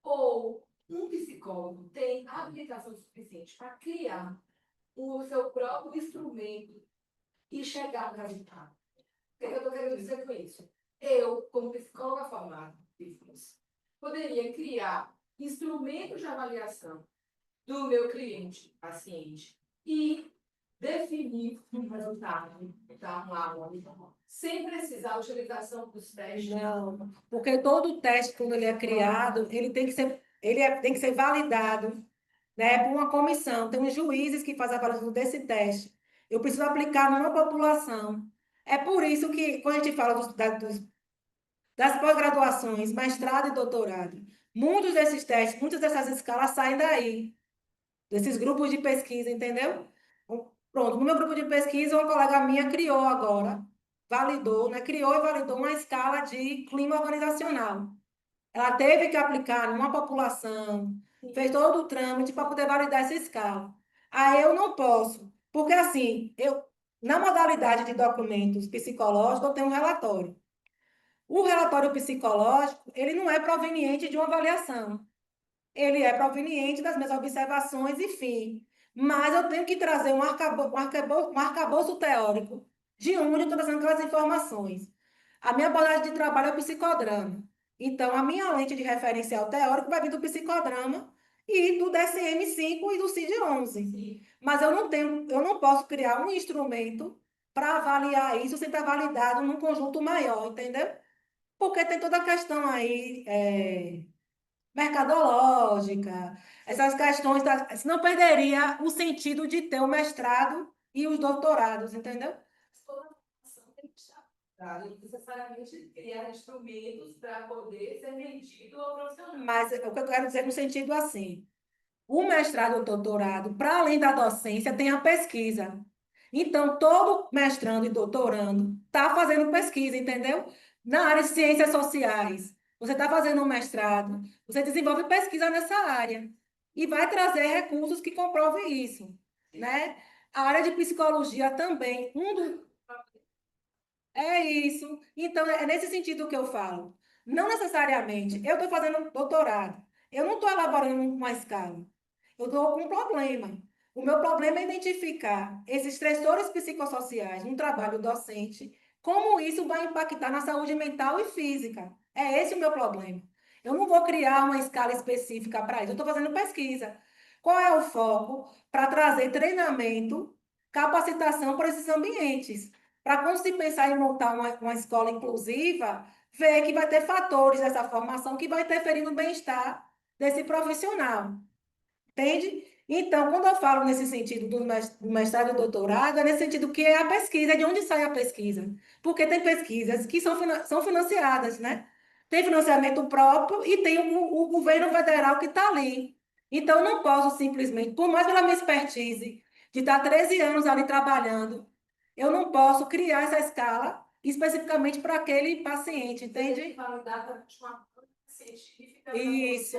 ou um psicólogo tem habilitação suficiente para criar o seu próprio instrumento e chegar no resultado? O que eu estou querendo dizer com isso? Eu, como psicóloga formada, poderia criar instrumentos de avaliação do meu cliente, paciente, e definir um resultado da uma aula, sem precisar da utilização dos testes. Não, porque todo teste, quando ele é criado, ele tem que ser, tem que ser validado, né, por uma comissão. Tem os juízes que fazem a avaliação desse teste. Eu preciso aplicar numa população. É por isso que, quando a gente fala das pós-graduações, mestrado e doutorado, muitos desses testes, muitas dessas escalas saem daí, desses grupos de pesquisa, entendeu? Pronto, no meu grupo de pesquisa, uma colega minha criou agora, validou, né? Criou e validou uma escala de clima organizacional. Ela teve que aplicar numa população, fez todo o trâmite para poder validar essa escala. Aí eu não posso, porque assim, Na modalidade de documentos psicológicos, eu tenho um relatório. O relatório psicológico, ele não é proveniente de uma avaliação. Ele é proveniente das minhas observações e fim. Mas eu tenho que trazer um arcabouço teórico de onde eu estou trazendo aquelas informações. A minha abordagem de trabalho é o psicodrama. Então, a minha lente de referencial teórico vai vir do psicodrama e do DSM-5 e do CID-11. Sim. Mas eu não posso criar um instrumento para avaliar isso sem estar validado num conjunto maior, entendeu? Porque tem toda a questão aí mercadológica, essas questões, senão perderia o sentido de ter o mestrado e os doutorados, entendeu? Toda formação tem que estar para necessariamente criar instrumentos para poder ser vendido ao profissional. Mas o que eu quero dizer no sentido assim, o mestrado e o doutorado, para além da docência, tem a pesquisa. Então, todo mestrando e doutorando está fazendo pesquisa, entendeu? Na área de ciências sociais, você está fazendo um mestrado, você desenvolve pesquisa nessa área e vai trazer recursos que comprovem isso, né? A área de psicologia também, é isso. Então, é nesse sentido que eu falo. Não necessariamente, eu estou fazendo doutorado, eu não estou elaborando uma escala, eu estou com um problema. O meu problema é identificar esses estressores psicossociais no trabalho docente, como isso vai impactar na saúde mental e física. É esse o meu problema. Eu não vou criar uma escala específica para isso, eu estou fazendo pesquisa. Qual é o foco para trazer treinamento, capacitação para esses ambientes? Para quando se pensar em montar uma escola inclusiva, ver que vai ter fatores dessa formação que vai interferir no bem-estar desse profissional. Entende? Então, quando eu falo nesse sentido do mestrado e doutorado, é nesse sentido que é a pesquisa, de onde sai a pesquisa. Porque tem pesquisas que são financiadas, né? Tem financiamento próprio e tem o governo federal que está ali. Então, eu não posso simplesmente, por mais pela minha expertise, de estar 13 anos ali trabalhando, eu não posso criar essa escala especificamente para aquele paciente, entende? Validar para uma científica. Isso.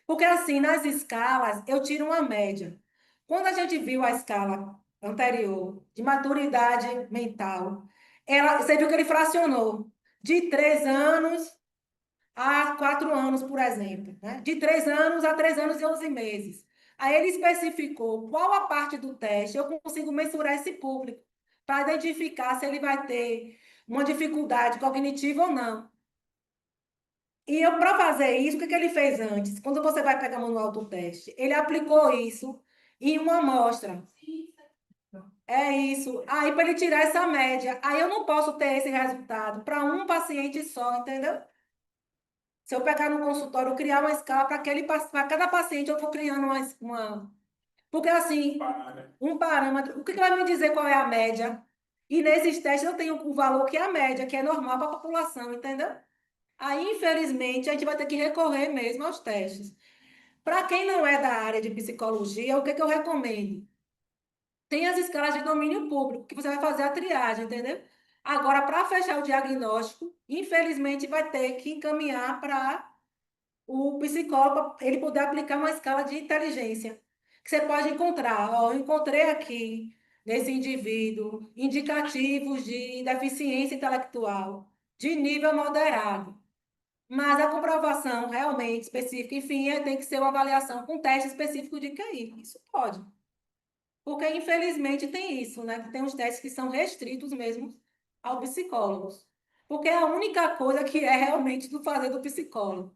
Porque assim, nas escalas, eu tiro uma média. Quando a gente viu a escala anterior de maturidade mental, você viu que ele fracionou de 3 anos a 4 anos, por exemplo, né? De 3 anos a 3 anos e 11 meses. Aí ele especificou qual a parte do teste eu consigo mensurar esse público, para identificar se ele vai ter uma dificuldade cognitiva ou não. E eu, para fazer isso, o que que ele fez antes? Quando você vai pegar o manual do teste, ele aplicou isso em uma amostra. É isso. Aí, para ele tirar essa média, aí eu não posso ter esse resultado para um paciente só, entendeu? Se eu pegar no consultório, criar uma escala para cada paciente, eu vou criando uma. Porque, assim, um parâmetro. O que que vai me dizer qual é a média? E nesses testes eu tenho o valor que é a média, que é normal para a população, entendeu? Aí, infelizmente, a gente vai ter que recorrer mesmo aos testes. Para quem não é da área de psicologia, o que que eu recomendo? Tem as escalas de domínio público, que você vai fazer a triagem, entendeu? Agora, para fechar o diagnóstico, infelizmente, vai ter que encaminhar para o psicólogo, para ele poder aplicar uma escala de inteligência, que você pode encontrar. Ó, eu encontrei aqui, nesse indivíduo, indicativos de deficiência intelectual, de nível moderado. Mas a comprovação realmente específica, enfim, tem que ser uma avaliação com teste específico de QI. Isso pode. Porque, infelizmente, tem isso, né? Que tem uns testes que são restritos mesmo ao psicólogos. Porque é a única coisa que é realmente do fazer do psicólogo.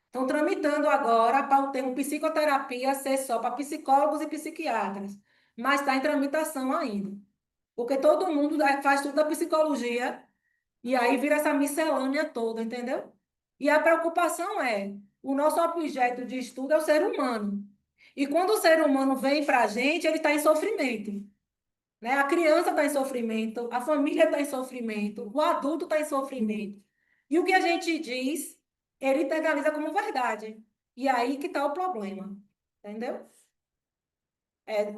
Estão tramitando agora para o termo psicoterapia ser só para psicólogos e psiquiatras. Mas está em tramitação ainda. Porque todo mundo faz tudo da psicologia e aí vira essa miscelânea toda, entendeu? E a preocupação é, o nosso objeto de estudo é o ser humano. E quando o ser humano vem para a gente, ele está em sofrimento. Né? A criança está em sofrimento, a família está em sofrimento, o adulto está em sofrimento. E o que a gente diz, ele internaliza como verdade. E aí que está o problema. Entendeu? É,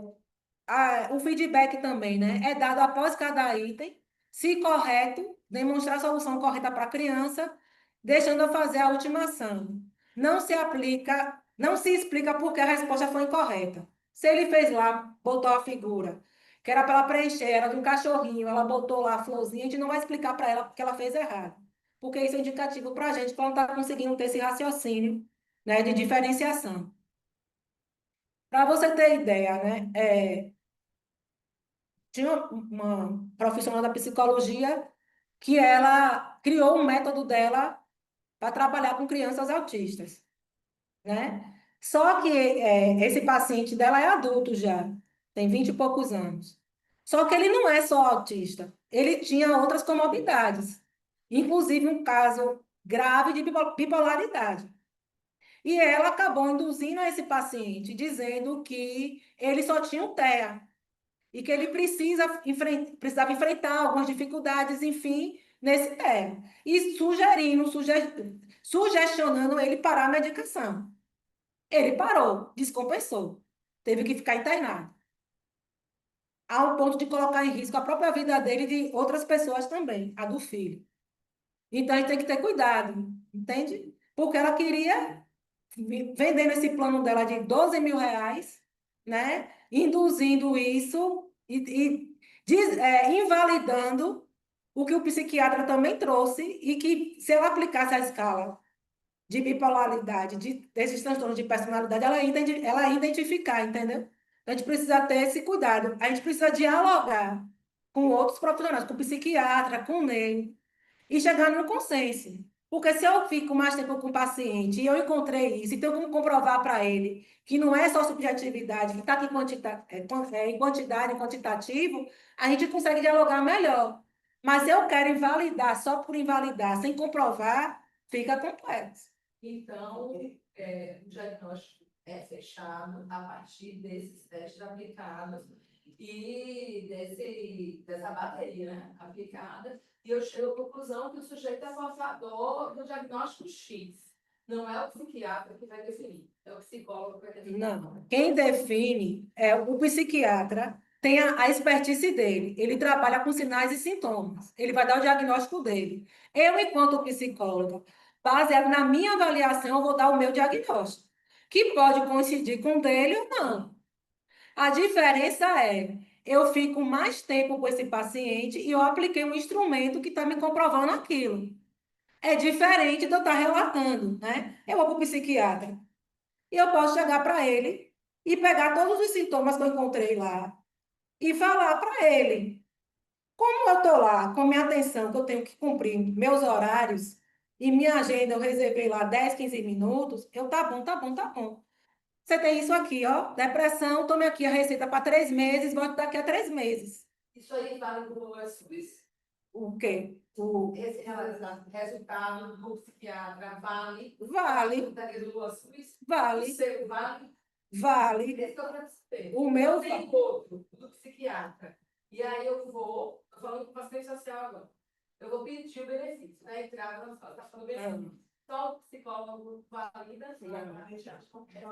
o feedback também, né? É dado após cada item, se correto, demonstrar a solução correta para a criança, deixando eu fazer a ultimação. Não se aplica, não se explica por que a resposta foi incorreta. Se ele fez lá, botou a figura, que era para ela preencher, era de um cachorrinho, ela botou lá a florzinha, a gente não vai explicar para ela porque ela fez errado. Porque isso é indicativo para a gente, quando está conseguindo ter esse raciocínio, né, de diferenciação. Para você ter ideia, né, tinha uma profissional da psicologia que ela criou um método dela para trabalhar com crianças autistas, né? Só que esse paciente dela é adulto já, tem 20 e poucos anos. Só que ele não é só autista, ele tinha outras comorbidades, inclusive um caso grave de bipolaridade. E ela acabou induzindo a esse paciente, dizendo que ele só tinha um TEA e que ele precisava enfrentar algumas dificuldades, enfim, nesse TEA. E sugestionando ele parar a medicação. Ele parou, descompensou, teve que ficar internado, ao ponto de colocar em risco a própria vida dele e de outras pessoas também, a do filho. Então, a gente tem que ter cuidado, entende? Porque ela queria, vendendo esse plano dela de R$ 12.000, né? Induzindo isso invalidando o que o psiquiatra também trouxe e que, se ela aplicasse a escala de bipolaridade, desses transtornos de personalidade, ela ia identificar, entendeu? A gente precisa ter esse cuidado. A gente precisa dialogar com outros profissionais, com o psiquiatra, com o neuro, e chegar no consenso. Porque se eu fico mais tempo com o paciente e eu encontrei isso, e tenho como comprovar para ele que não é só subjetividade, que está aqui em quantidade, em quantitativo, a gente consegue dialogar melhor. Mas se eu quero invalidar só por invalidar, sem comprovar, fica complexo. Então, o diagnóstico é fechado a partir desses testes aplicados e dessa bateria, né, aplicada, e eu chego à conclusão que o sujeito é portador do diagnóstico X. Não é o psiquiatra que vai definir, é o psicólogo que vai definir. Não, quem define é o psiquiatra, tem a expertise dele. Ele trabalha com sinais e sintomas. Ele vai dar o diagnóstico dele. Eu, enquanto psicóloga, baseado na minha avaliação, eu vou dar o meu diagnóstico, que pode coincidir com o dele ou não. A diferença é, eu fico mais tempo com esse paciente e eu apliquei um instrumento que está me comprovando aquilo. É diferente de eu estar relatando, né? Eu vou para o psiquiatra e eu posso chegar para ele e pegar todos os sintomas que eu encontrei lá e falar para ele. Como eu estou lá, com minha atenção, que eu tenho que cumprir meus horários e minha agenda, eu reservei lá 10, 15 minutos, eu tá bom, tá bom, tá bom. Você tem isso aqui, ó, depressão, tome aqui a receita para 3 meses, volte daqui a 3 meses. Isso aí vale para o SUS. O quê? Esse resultado do psiquiatra vale Vale, do SUS? O vale, seu vale? vale. Esse que eu quero saber. O meu Tem outro do psiquiatra. E aí eu vou, falando com o assistente social agora, eu vou pedir o benefício, né? Entrar na sala, tá falando benefício. Só o psicólogo valida, Não. responder.